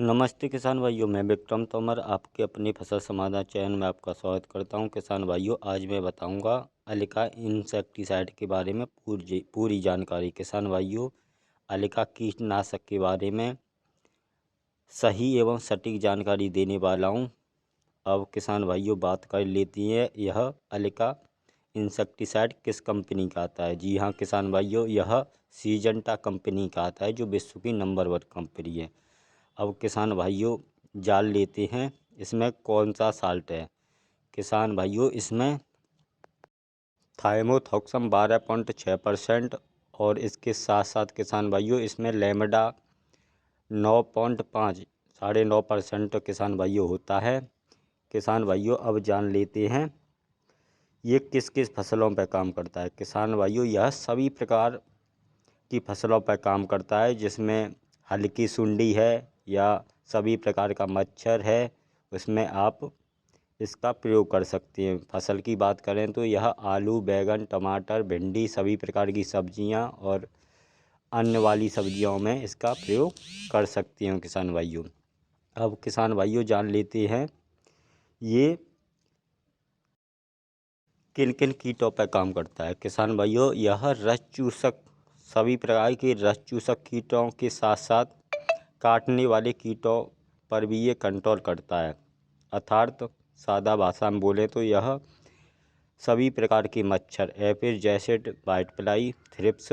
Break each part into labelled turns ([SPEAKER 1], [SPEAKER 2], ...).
[SPEAKER 1] नमस्ते किसान भाइयों, मैं विक्रम तोमर आपके अपनी फसल समाधान चैनल में आपका स्वागत करता हूं। किसान भाइयों, आज मैं बताऊंगा अलिका इंसेक्टिसाइड के बारे में पूरी जानकारी। किसान भाइयों, अलिका कीटनाशक के बारे में सही एवं सटीक जानकारी देने वाला हूं। अब किसान भाइयों, बात कर लेती हैं यह अलिका इंसेक्टिसाइड किस कंपनी का आता है। जी हाँ किसान भाइयों, यह सीजेंटा कंपनी का आता है, जो विश्व की नंबर 1 कंपनी है। अब किसान भाइयों, जान लेते हैं इसमें कौन सा साल्ट है। किसान भाइयों, इसमें थाइमोथॉक्सम 12.6% और इसके साथ साथ किसान भाइयों इसमें लेमडा 9.5 9.5% किसान भाइयों होता है। किसान भाइयों, अब जान लेते हैं ये किस किस फसलों पर काम करता है। किसान भाइयों, यह सभी प्रकार की फसलों पर काम करता है, जिसमें हल्की सुंडी है या सभी प्रकार का मच्छर है, उसमें आप इसका प्रयोग कर सकते हैं। फसल की बात करें तो यह आलू, बैंगन, टमाटर, भिंडी, सभी प्रकार की सब्जियां और अन्य वाली सब्जियों में इसका प्रयोग कर सकते हैं किसान भाइयों। अब किसान भाइयों, जान लेते हैं ये किन किन कीटों पर काम करता है। किसान भाइयों, यह रस चूसक सभी प्रकार के रस चूसक कीटों के साथ साथ काटने वाले कीटों पर भी ये कंट्रोल करता है। अर्थात सादा भाषा में बोले तो यह सभी प्रकार के मच्छर, एफिड, जैसिड, व्हाइटफ्लाई, थ्रिप्स,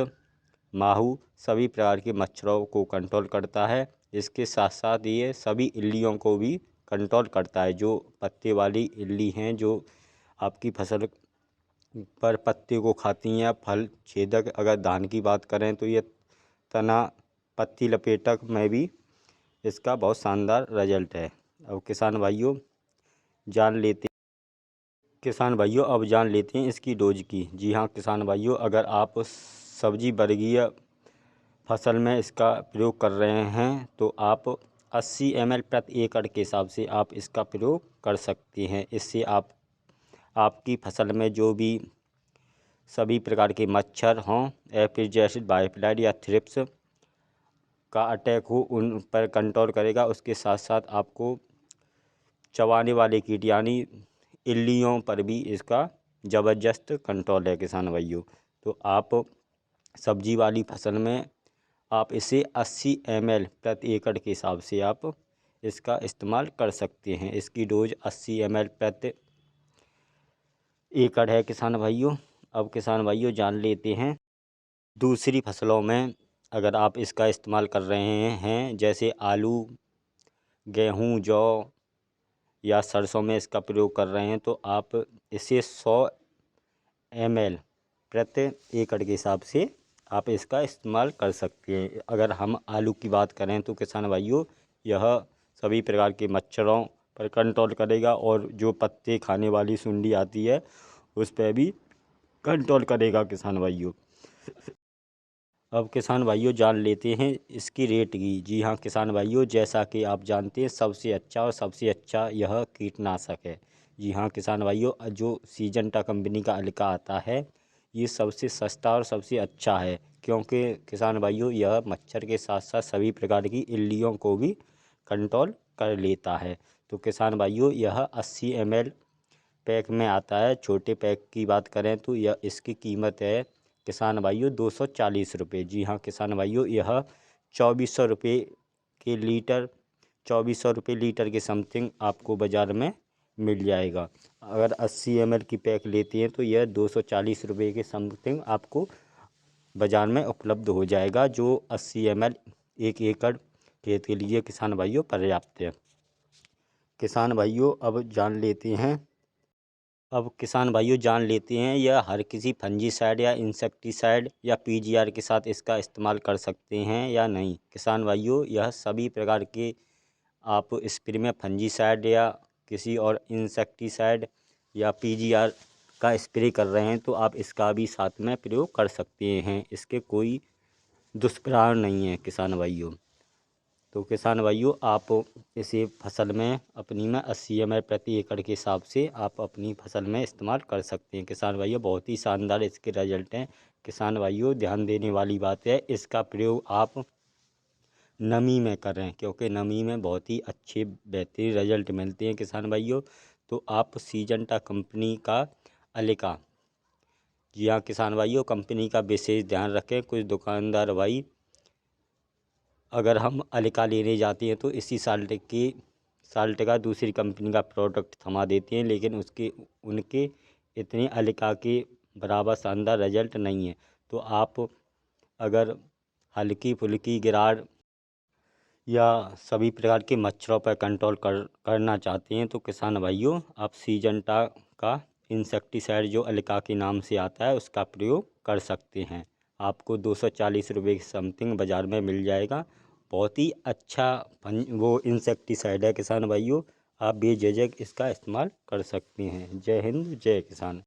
[SPEAKER 1] माहू, सभी प्रकार के मच्छरों को कंट्रोल करता है। इसके साथ साथ ये सभी इल्लियों को भी कंट्रोल करता है। जो पत्ते वाली इल्ली हैं, जो आपकी फसल पर पत्ते को खाती हैं। फल छेदक, अगर धान की बात करें तो ये तना पत्ती लपेटक में भी इसका बहुत शानदार रिजल्ट है। अब किसान भाइयों, अब जान लेते हैं इसकी डोज की। जी हाँ किसान भाइयों, अगर आप सब्जी वर्गीय फसल में इसका प्रयोग कर रहे हैं तो आप 80 ml प्रति एकड़ के हिसाब से आप इसका प्रयोग कर सकते हैं। इससे आपकी फसल में जो भी सभी प्रकार के मच्छर हों, एफिड, जैसिड, व्हाइटफ्लाई या थ्रिप्स का अटैक हो, उन पर कंट्रोल करेगा। उसके साथ साथ आपको चबाने वाले कीट यानी इल्लियों पर भी इसका ज़बरदस्त कंट्रोल है किसान भाइयों। तो आप सब्जी वाली फसल में आप इसे 80 ml प्रति एकड़ के हिसाब से आप इसका इस्तेमाल कर सकते हैं। इसकी डोज 80 ml प्रति एकड़ है किसान भाइयों। अब किसान भाइयों, जान लेते हैं दूसरी फसलों में अगर आप इसका इस्तेमाल कर रहे हैं, जैसे आलू, गेहूं, जौ या सरसों में इसका प्रयोग कर रहे हैं, तो आप इसे 100 ml प्रति एकड़ के हिसाब से आप इसका इस्तेमाल कर सकते हैं। अगर हम आलू की बात करें तो किसान भाइयों, यह सभी प्रकार के मच्छरों पर कंट्रोल करेगा और जो पत्ते खाने वाली सुंडी आती है उस पर भी कंट्रोल करेगा किसान भाइयों। अब किसान भाइयों, जान लेते हैं इसकी रेट की। जी हाँ किसान भाइयों, जैसा कि आप जानते हैं सबसे अच्छा यह कीटनाशक है। जी हाँ किसान भाइयों, जो सीजेंटा कंपनी का अलिका आता है ये सबसे सस्ता और सबसे अच्छा है, क्योंकि किसान भाइयों यह मच्छर के साथ साथ सभी प्रकार की इल्लियों को भी कंट्रोल कर लेता है। तो किसान भाइयों, यह 80 ml पैक में आता है। छोटे पैक की बात करें तो यह इसकी कीमत है किसान भाइयों 240 रुपये। जी हाँ किसान भाइयों, यह 2400 रुपये के लीटर 2400 रुपये लीटर के समथिंग आपको बाज़ार में मिल जाएगा। अगर 80 ml की पैक लेते हैं तो यह 240 रुपये के समथिंग आपको बाज़ार में उपलब्ध हो जाएगा, जो 80 ml 1 एकड़ खेत के लिए किसान भाइयों पर्याप्त है। किसान भाइयों, अब किसान भाइयों जान लेते हैं यह हर किसी फंजीसाइड या इंसेक्टिसाइड या पीजीआर के साथ इसका इस्तेमाल कर सकते हैं या नहीं। किसान भाइयों, यह सभी प्रकार के आप स्प्रे में फंजीसाइड या किसी और इंसेक्टिसाइड या पीजीआर का स्प्रे कर रहे हैं तो आप इसका भी साथ में प्रयोग कर सकते हैं। इसके कोई दुष्प्रभाव नहीं है किसान भाइयों। तो किसान भाइयों, आप इसे फसल में अपनी में 80 ml प्रति एकड़ के हिसाब से आप अपनी फसल में इस्तेमाल कर सकते हैं। किसान भाइयों, बहुत ही शानदार इसके रिजल्ट हैं। किसान भाइयों, ध्यान देने वाली बात है, इसका प्रयोग आप नमी में करें, क्योंकि नमी में बहुत ही अच्छे बेहतरीन रिजल्ट मिलते हैं किसान भाइयों। तो आप सीजंटा कंपनी का अलिका, जी हाँ किसान भाइयों, कंपनी का विशेष ध्यान रखें। कुछ दुकानदार भाई अगर हम अलिका लेने जाते हैं तो इसी साल्ट का दूसरी कंपनी का प्रोडक्ट थमा देते हैं, लेकिन उनके इतने अलिका के बराबर शानदार रिजल्ट नहीं है। तो आप अगर हल्की फुल्की गिराड़ या सभी प्रकार के मच्छरों पर कंट्रोल करना चाहते हैं तो किसान भाइयों आप सीजंटा का इंसेक्टिसाइड जो अलिका के नाम से आता है उसका प्रयोग कर सकते हैं। आपको 240 रुपये के समथिंग बाज़ार में मिल जाएगा। बहुत ही अच्छा वो इंसेक्टिसाइड है किसान भाइयों, आप बेझिझक इसका इस्तेमाल कर सकते हैं। जय हिंद, जय किसान।